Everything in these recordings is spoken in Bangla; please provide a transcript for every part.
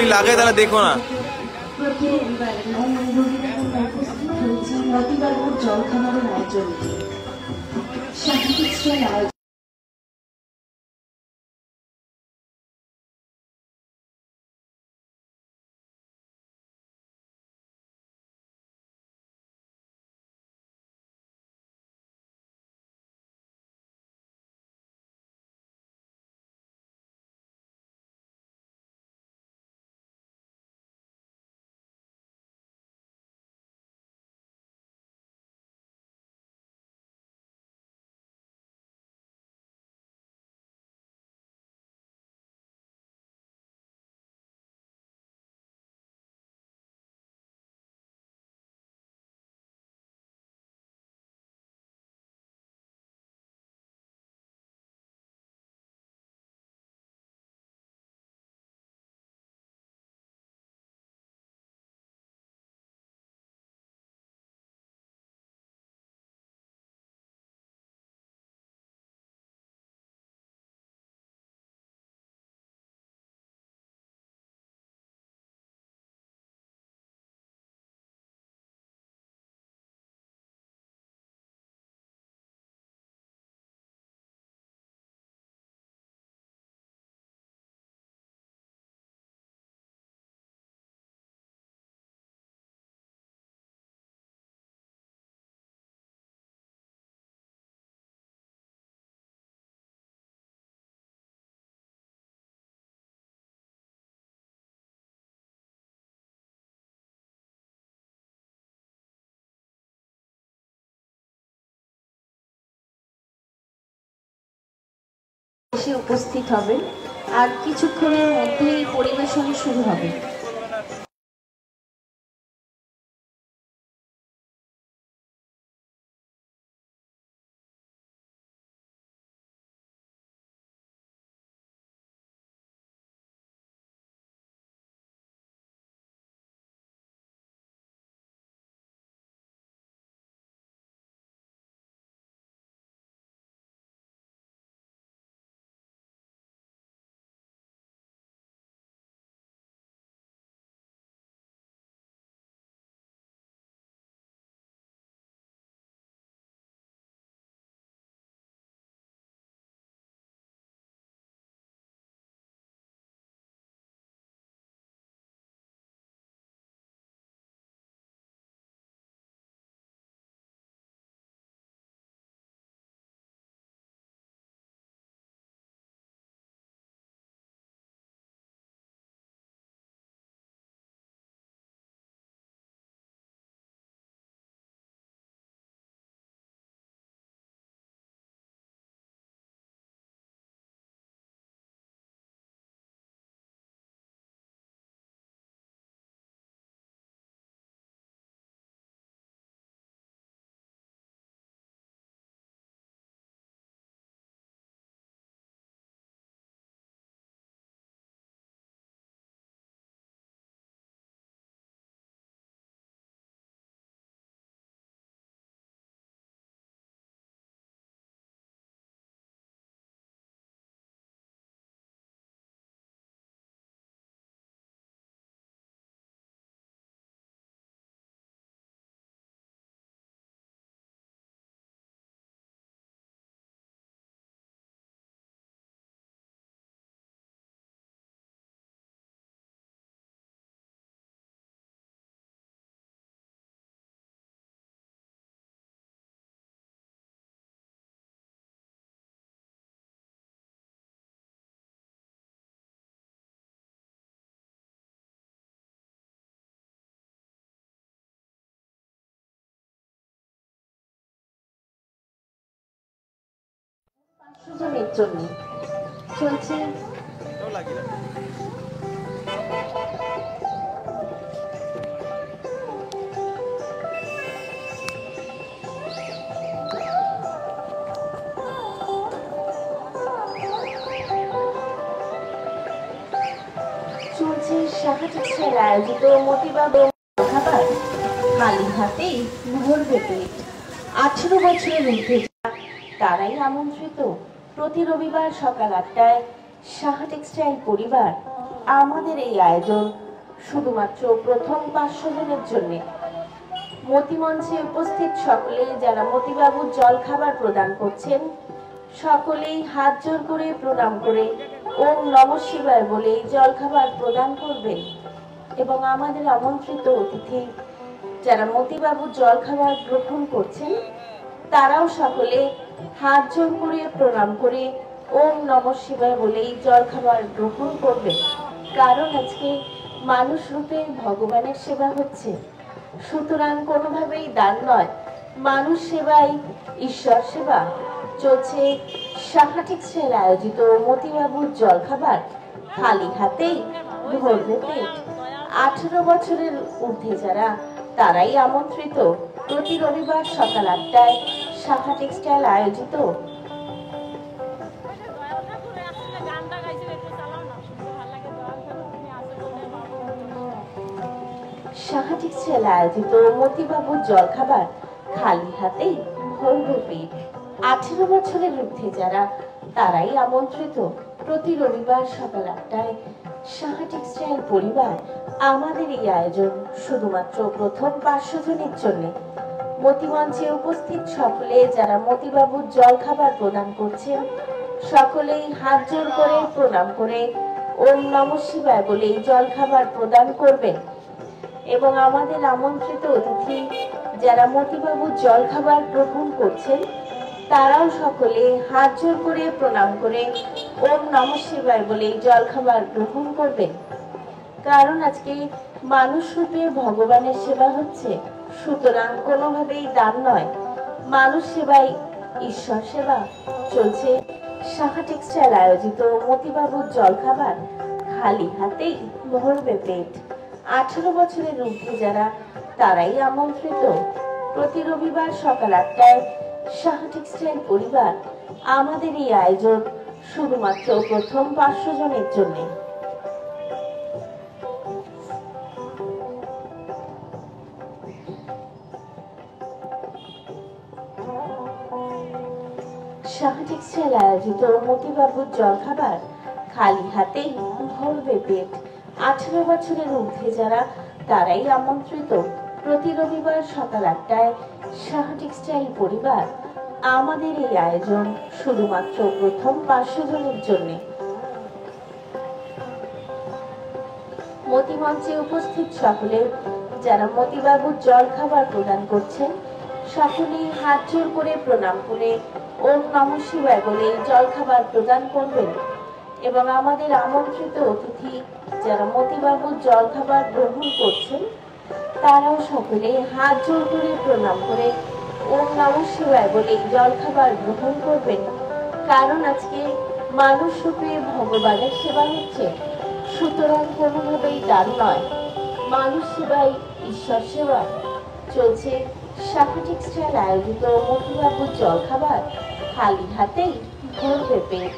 মিস্ত্রি লাগে তাহলে দেখো না। এসে উপস্থিত হবেন আর কিছুক্ষণের মধ্যেই পরিবেশন শুরু হবে। জনের জন্য চলছে শাহাদাতের আয়োজিত মতিবাগ খাবার খালি হাতেই ভরবে পেট। 18 বছরের ঊর্ধ্বে তারাই আমন্ত্রিত প্রতি রবিবার সকাল 8টায় সাহা টেক্সটাইল পরিবার আমাদের এই আয়োজন শুধুমাত্র প্রথম 500 জনের জন্য। মতিমঞ্চে উপস্থিত সকলেই যারা মতিবাবুর জল খাবার প্রদান করছেন সকলেই হাত জোর করে প্রণাম করে ওম নমঃ শিবায় বলে জল খাবার প্রদান করবেন। এবং আমাদের আমন্ত্রিত অতিথি যারা মতিবাবুর জল খাবার গ্রহণ করছেন তারাও সকলে হাত জোর করে প্রণাম করে ওম নমঃ শিবায় বলেই জল খাবার গ্রহণ করবেন। কারণ আজকে মানুষ রূপে ভগবানের সেবা হচ্ছে, সুতরাং কোনোভাবেই দান নয়, মানুষ সেবাই ঈশ্বর সেবা। চলছে সাহা টেক্সটাইল আয়োজিত মতিবাবুর জল খাবার খালি হাতেই ভরবে পেট। 18 বছরের ঊর্ধ্বে যারা তারাই আমন্ত্রিত। প্রতি রবিবার সকাল 8টায় সাহা টেক্সটাইল আয়োজিত সাহা টেক্সটাইল আয়োজিত মতিবাবুর জল খাবার খালি হাতেই ভরবে পেট। 18 বছরের ঊর্ধ্বে যারা তারাই আমন্ত্রিত। প্রতি রবিবার সকাল 8টায় সাহা টেক্সটাইল পরিবার আমাদের এই আয়োজন শুধুমাত্র প্রথম 500 জনের জন্য। মতিমঞ্চে উপস্থিত সকলে যারা মতিবাবুর জল খাবার প্রদান করছেন সকলেই হাত জোর করে প্রণাম করে ওম নমঃ শিবায় বলে জল খাবার প্রদান করবেন। এবং আমাদের আমন্ত্রিত অতিথি যারা মতিবাবুর জল খাবার গ্রহণ করছেন তারাও সকলে হাত জোর করে প্রণাম করে ওম নমঃ শিবায় বলে জল খাবার গ্রহণ করবেন। কারণ আজকে মানুষ রূপে ভগবানের সেবা হচ্ছে, সুতরাং কোনোভাবেই দান নয়, মানুষ সেবাই ঈশ্বর সেবা। চলছে সাহা টেক্সটাইল আয়োজিত মতিবাবুর জল খাবার খালি হাতেই ভরবে পেট। 18 বছরের ঊর্ধ্বে যারা তারাই আমন্ত্রিত। প্রতি রবিবার সকাল 8টায় সাহা টেক্সটাইল পরিবার আমাদের এই আয়োজন শুধুমাত্র প্রথম 500 জনের জন্য। সাহা টেক্সটাইল আয়োজিত মতিবাবুর জল খাবার খালি হাতেই ভরবে পেট। 18 বছরের ঊর্ধ্বে যারা তারাই আমন্ত্রিত। প্রতি রবিবার সকাল 8টায় সাহা টেক্সটাইল পরিবার আমাদের এই আয়োজন শুধুমাত্র প্রথম 500 জনের জন্য। মতিমঞ্চে উপস্থিত সকলে যারা মতিবাবুর জল খাবার প্রদান করছেন সকলেই হাত জোর করে প্রণাম করে ওম নমঃ শিবায় বলে জল খাবার প্রদান করবেন। এবং আমাদের আমন্ত্রিত অতিথি যারা মতিবাবুর জল খাবার গ্রহণ করছেন তারাও সকলে হাত জোর করে প্রণাম করে ওম নমঃ শিবায় বলে জল খাবার গ্রহণ করবেন। কারণ আজকে মানুষ রূপে ভগবানের সেবা হচ্ছে, সুতরাং কোনোভাবেই দান নয়, মানুষ সেবাই ঈশ্বর সেবা। চলছে সাহা টেক্সটাইল আয়োজিত মতিবাবুর জল খাবার খালি হাতেই ভরবে পেট।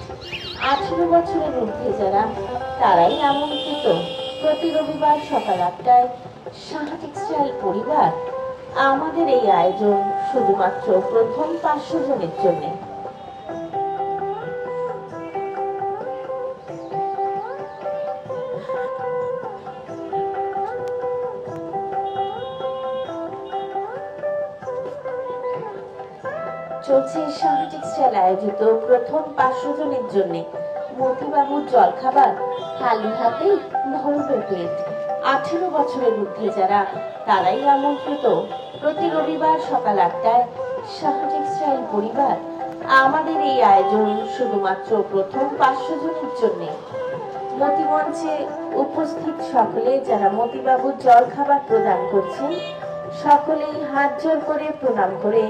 18 বছরের ঊর্ধ্বে যারা তারাই আমন্ত্রিত। প্রতি রবিবার সকাল 8টায় সাহা টেক্সটাইল পরিবার আমাদের এই আয়োজন শুধুমাত্র প্রথম 500 জনের জন্য। চলছে সাহা টেক্সটাইল আয়োজিত প্রথম 500 জনের জন্য মতিবাবুর জল খাবার খালি হাতেই ভরবে পেট। 18 বছরের ঊর্ধ্বে যারা তারাই আমন্ত্রিত। প্রতি রবিবার সকাল 8টায় সাহা টেক্সটাইল পরিবার আমাদের এই আয়োজন শুধুমাত্র প্রথম 500 জনের জন্য। মতিমঞ্চে উপস্থিত সকলে যারা মতিবাবুর জল খাবার প্রদান করছেন সকলেই হাত জোর করে প্রণাম করে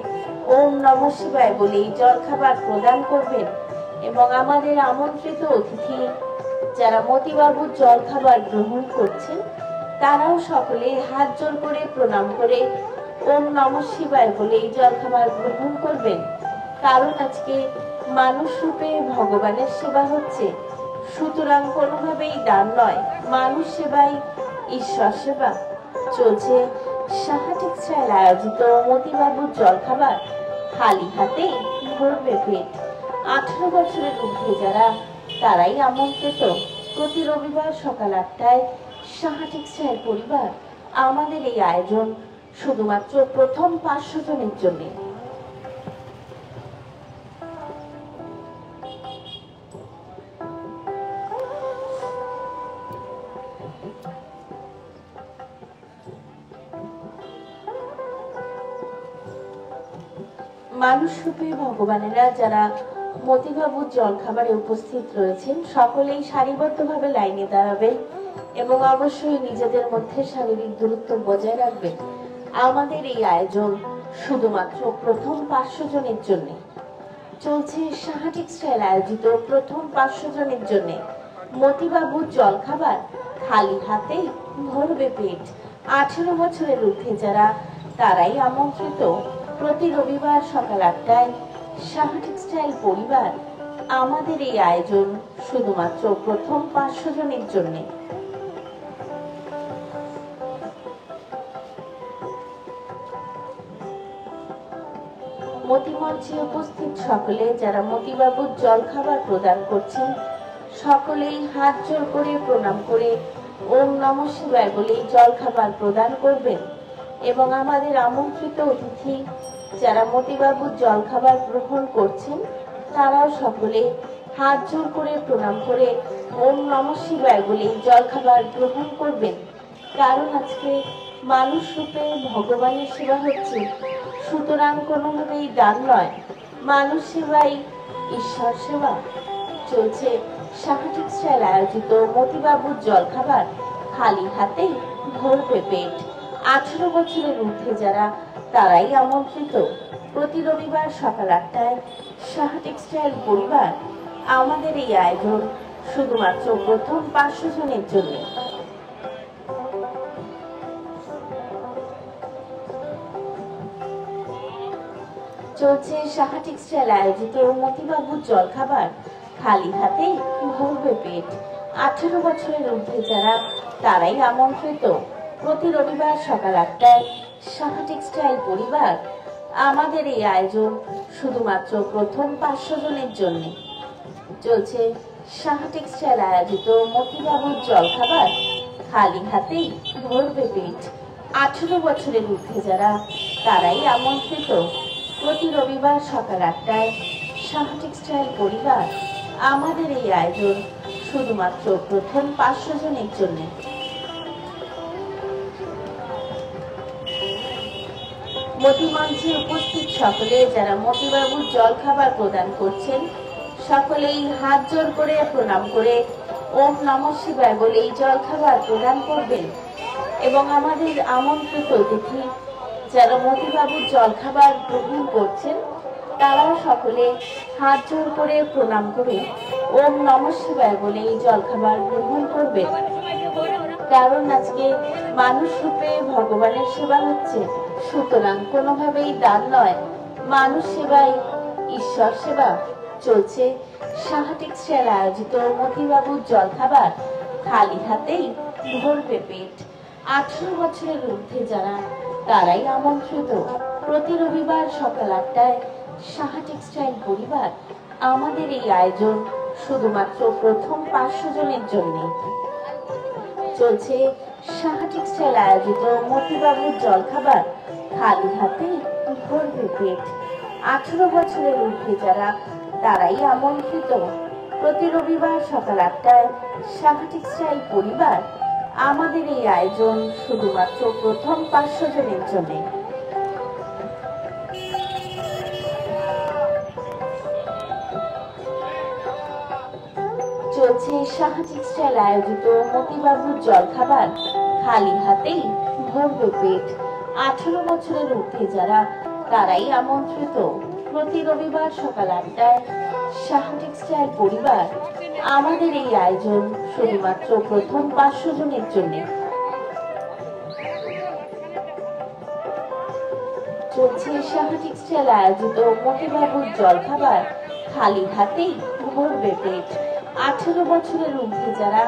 ওম নমঃ শিবায় বলেই জল খাবার প্রদান করবেন। এবং আমাদের আমন্ত্রিত অতিথি যারা মতিবাবুর জল খাবার গ্রহণ করছেন তারাও সকলে হাত জোর করে প্রণাম করে ওম নমঃ শিবায় বলেই জল খাবার গ্রহণ করবেন। কারণ আজকে মানুষ রূপে ভগবানের সেবা হচ্ছে, সুতরাং কোনোভাবেই দান নয়, মানুষ সেবাই ঈশ্বর সেবা। চলছে সাহা টেক্সটাইল আয়োজিত মতিবাবুর জল খাবার খালি হাতেই ভরবে পেট। 18 বছরের ঊর্ধ্বে যারা তারাই আমন্ত্রিত প্রতি রবিবার সকাল 8টায় সাহা টেক্সটাইল পরিবার আমাদের এই আয়োজন শুধুমাত্র প্রথম 500 জনের জন্য। মানুষ রূপে ভগবানেরা যারা মতিবাবুর জলখাবারে উপস্থিত রয়েছেন সকলেই সারিবদ্ধভাবে লাইনে দাঁড়াবেন এবং অবশ্যই নিজেদের মধ্যে শারীরিক দূরত্ব বজায় রাখবেন। আমাদের এই আয়োজন শুধুমাত্র প্রথম 500 জনের জন্য চলছে। সাহা টেক্সটাইল আয়োজিত প্রথম 500 জনের জন্য মতিবাবুর জলখাবার খালি হাতে ভরবে পেট। 18 বছরের ঊর্ধ্বে যারা তারাই আমন্ত্রিত প্রতি রবিবার সকাল 8টায় সাহা টেক্সটাইল পরিবার আমাদের এই আয়োজন শুধুমাত্র প্রথম 500 জনের জন্য। মতিমঞ্চে উপস্থিত সকলে যারা মতিবাবুর জলখাবার প্রদান করছেন সকলেই হাত জোড় করে প্রণাম করে ওম নমঃ শিবায় বলে জলখাবার প্রদান করবেন এবং আমাদের আমন্ত্রিত অতিথি যারা মতিবাবুর জলখাবার গ্রহণ করছেন তারাও সকলে হাত জোড় করে প্রণাম করে ওম নমঃ শিবায় বলে জলখাবার গ্রহণ করবেন। কারণ আজকে মানুষ রূপে ভগবানের সেবা হচ্ছে, সুতরাং কোনোভাবেই দান নয়, মানুষ সেবাই ঈশ্বর সেবা। চলছে সাহা টেক্সটাইল আয়োজিত মতিবাবুর জলখাবার খালি হাতেই ভরবে পেট। 18 বছরের ঊর্ধ্বে যারা তারাই আমন্ত্রিত প্রতি রবিবার সকাল 8টায় সাহা টেক্সটাইল পরিবার আমাদের এই আয়োজন শুধুমাত্র প্রথম 500 জনের জন্য। চলছে সাহা টেক্সটাইল আয়োজিত মতিবাবুর জলখাবার খালি হাতেই ভরবে পেট। 18 বছরের ঊর্ধ্বে যারা তারাই আমন্ত্রিত প্রতি রবিবার সকাল 8টায় সাহা টেক্সটাইল পরিবার আমাদের এই আয়োজন শুধুমাত্র প্রথম 500 জনের জন্য। চলছে সাহা টেক্সটাইল আয়োজিত মতিবাবুর জলখাবার খালি হাতেই ভরবে পেট। 18 বছরের ঊর্ধ্বে যারা তারাই আমন্ত্রিত প্রতি রবিবার সকাল 8টায় সাহা টেক্সটাইল পরিবার আমাদের এই আয়োজন শুধুমাত্র প্রথম 500 জনের জন্য। মতিমঞ্চে উপস্থিত সকলে যারা মতিবাবুর জলখাবার প্রদান করছেন সকলেই হাত জোড় করে প্রণাম করে ওম নমঃ শিবায় বলে এই জলখাবার প্রদান করবেন এবং আমাদের আমন্ত্রিত অতিথি যারা মতিবাবুর জলখাবার গ্রহণ করছেন তারাও সকলে হাত জোড় করে প্রণাম করে ওম নমঃ শিবায় বলে এই জলখাবার গ্রহণ করবেন। কারণ আজকে মানুষ রূপে ভগবানের সেবা হচ্ছে, সুতরাং কোনোভাবেই দান নয়, মানুষ সেবাই ঈশ্বর সেবা। চলছে সাহা টেক্সটাইল আয়োজিত মতিবাবুর জলখাবার খালি হাতেই ভরবে পেট। 18 বছরের ঊর্ধ্বে যারা তারাই আমন্ত্রিত প্রতি রবিবার সকাল 8টায় সাহা টেক্সটাইল পরিবার আমাদের এই আয়োজন শুধুমাত্র প্রথম 500 জনের জন্য। চলছে সাহা টেক্সটাইল আয়োজিত মতিবাবুর জলখাবার খালি হাতে ভরবে পেট। 18 বছরের ঊর্ধ্বে যারা তারাই আমন্ত্রিত প্রতি রবিবার সকাল 8টায় সাহা টেক্সটাইল পরিবার আমাদের এই আয়োজন শুধুমাত্র প্রথম 500 জনের জন্য। চলছে সাহা টেক্সটাইল আয়োজিত মতিবাবুর জলখাবার খালি হাতেই ভরবে পেট। 18 বছরের ঊর্ধ্বে যারা তারাই আমন্ত্রিত প্রতি রবিবার সকাল 8টায় সাহা টেক্সটাইল পরিবার আমাদের এই আয়োজন শুধুমাত্র প্রথম 500 জনের জন্য। চলছে সাহা টেক্সটাইল আয়োজিত মতিবাবুর জলখাবার খালি হাতেই ভরবে পেট। 18 বছরের ঊর্ধ্বে যারা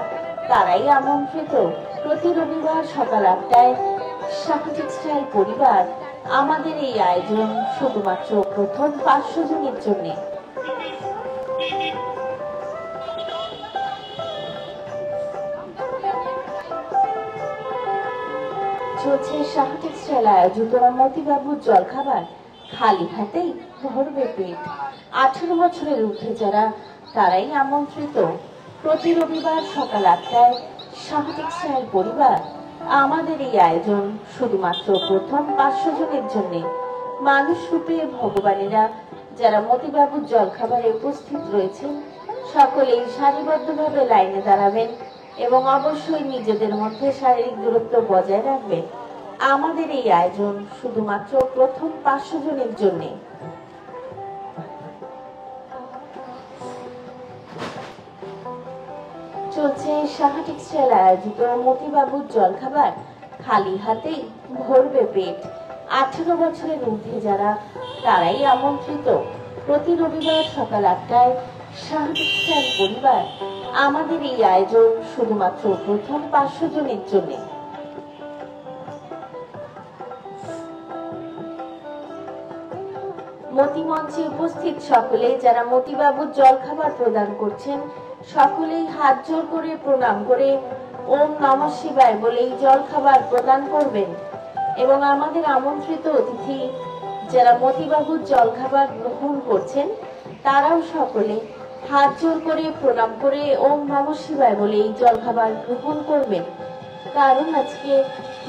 তারাই আমন্ত্রিত প্রতি রবিবার সকাল 8টায় সাহা টেক্সটাইল পরিবার আমাদের এই আয়োজন শুধুমাত্র প্রথম 500 জনের জন্য। চলছে সাহা টেক্সটাইল আয়োজিত মতিবাবুর জলখাবার খালি হাতেই ভরবে পেট। 18 বছরের ঊর্ধ্বে যারা তারাই আমন্ত্রিত। প্রতি রবিবার সকাল 8টায় সাহা টেক্সটাইল পরিবার আমাদের এই আয়োজন শুধুমাত্র প্রথম 500 জনের জন্য। মানুষ রূপে ভগবানেরা যারা মতিবাবুর জলখাবারে উপস্থিত রয়েছেন সকলেই সারিবদ্ধভাবে লাইনে দাঁড়াবেন এবং অবশ্যই নিজেদের মধ্যে শারীরিক দূরত্ব বজায় রাখবেন। আমাদের এই আয়োজন শুধুমাত্র প্রথম 500 জনের জন্য। চলছে সাহা টেক্সটাইল আয়োজিত মতিবাবুর জলখাবার খালি হাতেই ভরবে পেট। 18 বছরের ঊর্ধ্বে যারা তারাই আমন্ত্রিত। প্রতি রবিবার সকাল 8টায় সাহা টেক্সটাইল পরিবার আমাদের এই আয়োজন শুধুমাত্র প্রথম 500 জনের জন্য। মতি মঞ্চে উপস্থিত সকলে যারা মতিবাবুর জলখাবার প্রদান করছেন সকলেই হাত জোর করে প্রণাম করে ওম নমঃ শিবায় বলেই জলখাবার প্রদান করবেন এবং আমাদের আমন্ত্রিত অতিথি যারা মতিবাবুর জলখাবার গ্রহণ করছেন তারাও সকলে হাত জোর করে প্রণাম করে ওম নমঃ শিবায় বলেই জলখাবার গ্রহণ করবেন। কারণ আজকে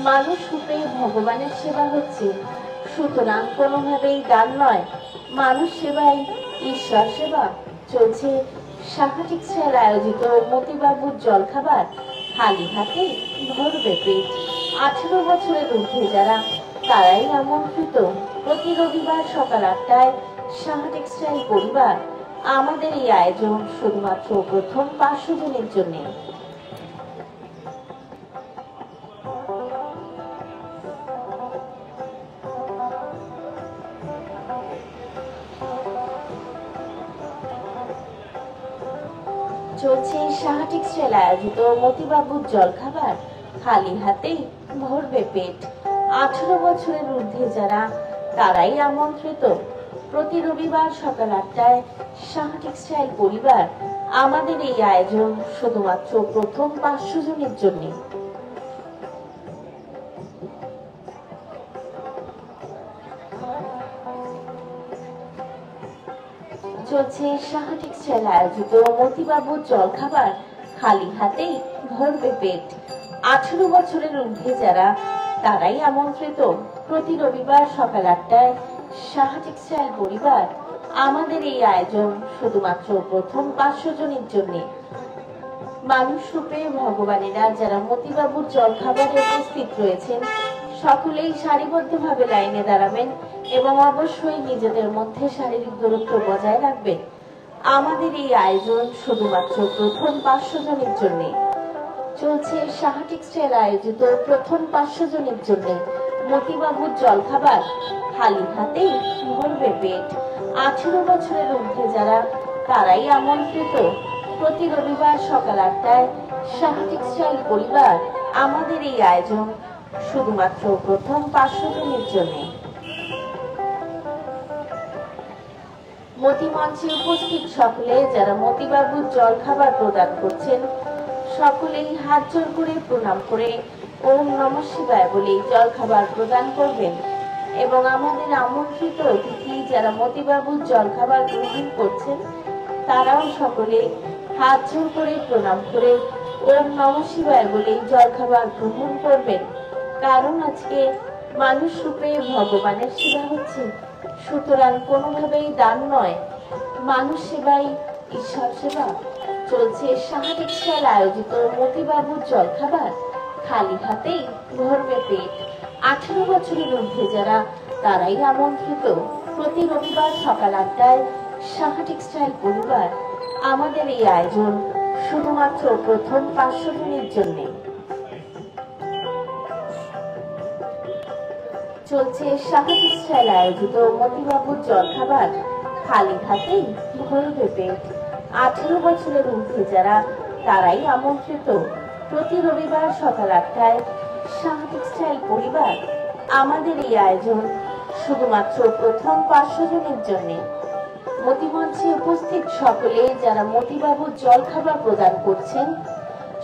মানুষ রূপে ভগবানের সেবা হচ্ছে, সুতরাং কোনোভাবেই দান নয়, মানুষ সেবাই ঈশ্বর সেবা। চলছে সাহা টেক্সটাইল আয়োজিত মতিবাবুর জলখাবার খালি হাতে ভরবে পেট। 18 বছরের ঊর্ধ্বে যারা তারাই আমন্ত্রিত। প্রতি রবিবার সকাল 8টায় সাহা টেক্সটাইল পরিবার আমাদের এই আয়োজন শুধুমাত্র প্রথম 500 জনের জন্য। চলছে সাহা টেক্সটাইল আয়োজিত মতিবাবুর জলখাবার খালি হাতেই ভরবে পেট। 18 বছরের ঊর্ধ্বে যারা তারাই আমন্ত্রিত। প্রতি রবিবার সকাল 8টায় সাহা টেক্সটাইল পরিবার আমাদের এই আয়োজন শুধুমাত্র প্রথম 500 জনের জন্য। চলছে সাহা টেক্সটাইল আয়োজিত মতিবাবুর জলখাবার খালি হাতেই ভরবে পেট। 18 বছরের ঊর্ধ্বে যারা তারাই আমন্ত্রিত। প্রতি রবিবার সকাল 8টায় সাহা টেক্সটাইল পরিবার আমাদের এই আয়োজন শুধুমাত্র প্রথম 500 জনের জন্য। মানুষ রূপে ভগবানেরা যারা মতিবাবুর জলখাবারে উপস্থিত রয়েছেন সকলেই সারিবদ্ধভাবে লাইনে দাঁড়াবেন এবং অবশ্যই নিজেদের মধ্যে শারীরিক দূরত্ব বজায় রাখবেন। আমাদের এই আয়োজন শুধুমাত্র প্রথম 500 জনের জন্য। চলছে সাহা টেক্সটাইল আয়োজিত প্রথম 500 জনের জন্য মতিবাবুর জলখাবার খালি হাতেই ভরবে পেট। 18 বছরের ঊর্ধ্বে যারা তারাই আমন্ত্রিত। প্রতি রবিবার সকাল 8টায় সাহা টেক্সটাইল পরিবার আমাদের এই আয়োজন শুধুমাত্র প্রথম 500 জনের জন্য। মতি মঞ্চে উপস্থিত সকলে যারা মতিবাবুর জলখাবার প্রদান করছেন সকলেই হাত জোর করে প্রণাম করে ওম নমঃ শিবায় বলেই জলখাবার প্রদান করবেন এবং আমাদের আমন্ত্রিত অতিথি যারা মতিবাবুর জলখাবার গ্রহণ করছেন তারাও সকলে হাত জোর করে প্রণাম করে ওম নমঃ শিবায় বলেই জলখাবার গ্রহণ করবেন। কারণ আজকে মানুষ রূপে ভগবানের সেবা হচ্ছে, সুতরাং কোনোভাবেই দান নয়, মানুষ সেবাই ঈশ্বর সেবা। চলছে সাহা টেক্সটাইল আয়োজিত মতিবাবুর জলখাবার খালি হাতেই ভরবে পেট। 18 বছরের ঊর্ধ্বে যারা তারাই আমন্ত্রিত। প্রতি রবিবার সকাল 8টায় সাহা টেক্সটাইল পরিবার আমাদের এই আয়োজন শুধুমাত্র প্রথম 500 জনের জন্য। চলছে সাহা টেক্সটাইল আয়োজিত মতিবাবুর জলখাবার খালি হাতেই ভরবে পেট। 18 বছরের ঊর্ধ্বে যারা তারাই আমন্ত্রিত। প্রতি রবিবার সকাল 8টায় সাহা টেক্সটাইল পরিবার আমাদের এই আয়োজন শুধুমাত্র প্রথম 500 জনের জন্য। মতি মঞ্চে উপস্থিত সকলে যারা মতিবাবুর জলখাবার প্রদান করছেন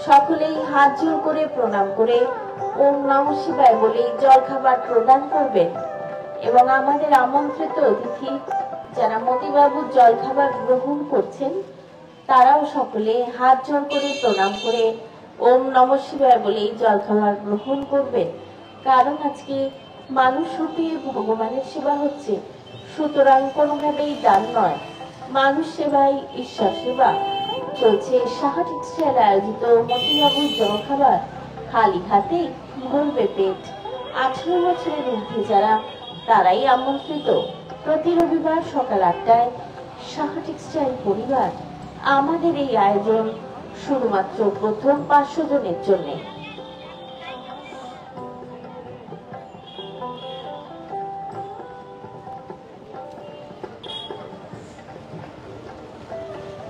সকলেই হাত জোড় করে প্রণাম করে ওম নমঃ শিবায় বলে জলখাবার প্রদান করবেন এবং আমাদের আমন্ত্রিত অতিথি যারা মতিবাবুর জলখাবার গ্রহণ করছেন তারাও সকলে হাত জোড় করে প্রণাম করে ওম নমঃ শিবায় বলে জলখাবার গ্রহণ করবেন। কারণ আজকে মানুষ রূপে ভগবানের সেবা হচ্ছে, সুতরাং কোনোভাবেই দান নয়, মানুষ সেবাই ঈশ্বর সেবা। চলছে সাহা টেক্সটাইল আয়োজিত মতিবাবুর জলখাবার খালি হাতে ভরবে পেট। 18 বছরের ঊর্ধ্বে যারা তারাই আমন্ত্রিত। প্রতি রবিবার সকাল 8টায় সাহা টেক্সটাইল পরিবার। আমাদের এই আয়োজন শুধুমাত্র প্রথম 500 জনের জন্য।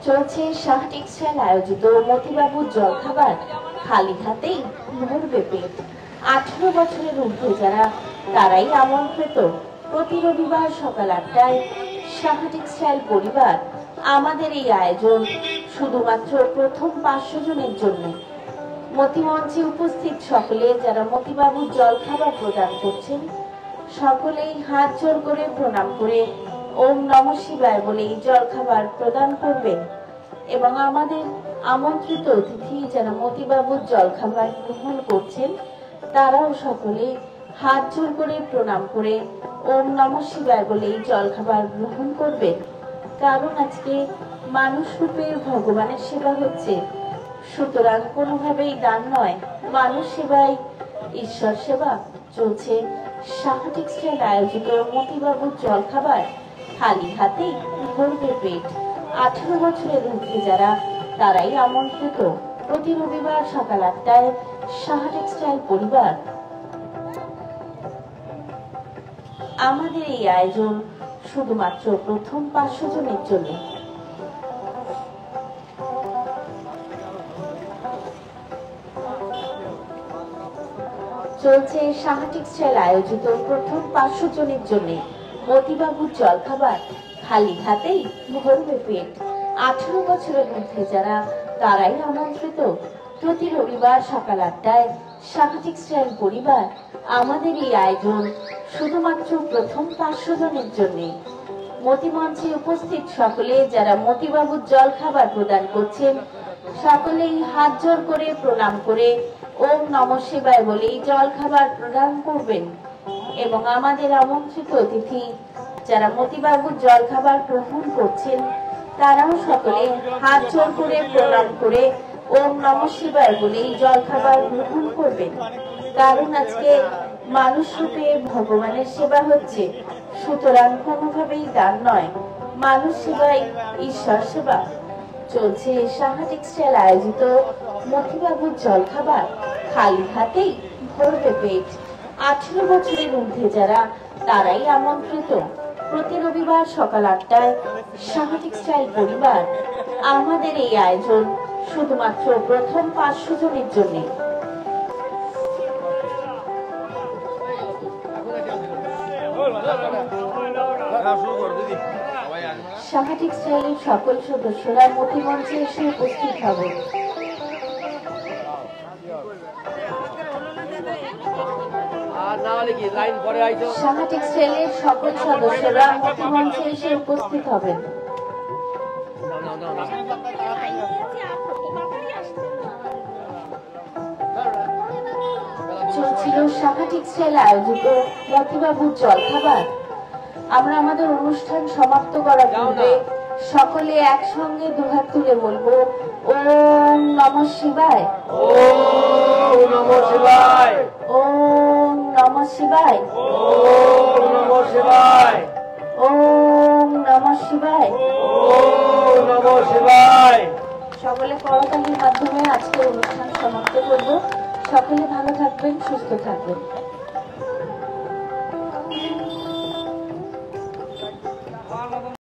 চলছে সাহা টেক্সটাইল আয়োজিত মতিবাবুর জলখাবার খালি হাতেই ভরবে পেট। 18 বছরের ঊর্ধ্বে যারা তারাই আমন্ত্রিত। প্রতি রবিবার সকাল 8টায় সাহা টেক্সটাইল পরিবার। আমাদের এই আয়োজন শুধুমাত্র প্রথম 500 জনের জন্য। মতিমঞ্চে উপস্থিত সকলে যারা মতিবাবুর জলখাবার প্রদান করছেন সকলেই হাত জোড় করে প্রণাম করে ওম নমঃ শিবায় বলে জলখাবার প্রদান করবেন এবং আমাদের আমন্ত্রিত অতিথি যারা মতিবাবুর জলখাবার গ্রহণ করছেন তারাও সকলে হাত জোড় করে প্রণাম করে ওম নমঃ শিবায় বলে জলখাবার গ্রহণ করবেন। কারণ আজকে মানুষ রূপে ভগবানের সেবা হচ্ছে, সুতরাং কোনোভাবেই দান নয়, মানুষ সেবাই ঈশ্বর সেবা। চলছে সাহা টেক্সটাইল আয়োজিত মতিবাবুর জলখাবার খালি হাতেই ভরবে পেট। 18 বছরের ঊর্ধ্বে যারা তারাই আমন্ত্রিত। প্রতি রবিবার সকাল 8টায় সাহা টেক্সটাইল পরিবার। আমাদের এই আয়োজন শুধুমাত্র প্রথম 500 জনের জন্য। চলছে সাহা টেক্সটাইল আয়োজিত প্রথম 500 জনের জন্য মতিবাবুর জলখাবার খালি হাতেই ভরবে পেট। 18 বছরের মধ্যে যারা তারাই আমন্ত্রিত। প্রতি রবিবার সকাল 8টায় সাহা টেক্সটাইল পরিবার। আমাদের এই আয়োজন শুধুমাত্র প্রথম 500 জনের জন্য। মতিমঞ্চে উপস্থিত সকলে যারা মতিবাবুর জলখাবার প্রদান করছেন সকলেই হাত জোড় করে প্রণাম করে ওম নমঃ শিবায় বলে জলখাবার প্রদান করবেন এবং আমাদের আমন্ত্রিত অতিথি যারা মতিবাবুর জলখাবার গ্রহণ করছেন তারাও সকলে হাত জোড় করে প্রণাম করে ওম নমঃ শিবায় বলে জলখাবার গ্রহণ করবেন। কারণ আজকে মানুষ রূপে ভগবানের সেবা হচ্ছে, সুতরাং কোনোভাবেই দান নয়, মানুষ সেবাই ঈশ্বর সেবা। চলছে সাহা টেক্সটাইল আয়োজিত মতিবাবুর জলখাবার খালি হাতেই ভরবে পেট। 18 বছরের ঊর্ধ্বে যারা তারাই আমন্ত্রিত। প্রতি রবিবার সকাল 8টায় সাহা টেক্সটাইল পরিবার। আমাদের এই আয়োজন শুধুমাত্র প্রথম 500 জনের জন্য। সাহা টেক্সটাইলের সকল সদস্যরা মতিমঞ্চে এসে উপস্থিত হবেন। সাহা টেক্সটাইলের সকল সদস্যরা মতিমঞ্চে এসে উপস্থিত হবেন। চলছিল সাহা টেক্সটাইল আয়োজিত মতিবাবুর জলখাবার। আমরা আমাদের অনুষ্ঠান সমাপ্ত করার পূর্বে সকলে একসঙ্গে দুহাত তুলে বলবো ওম নমঃ শিবায়, ওম নমঃ শিবায়, ওম নমঃ শিবায়, ওম নমঃ শিবায়, ওম নমঃ শিবায়, ওম নমঃ শিবায়। সকলে করতালির মাধ্যমে আজকে অনুষ্ঠান সমাপ্ত করব। সকলে ভালো থাকবেন, সুস্থ থাকবেন।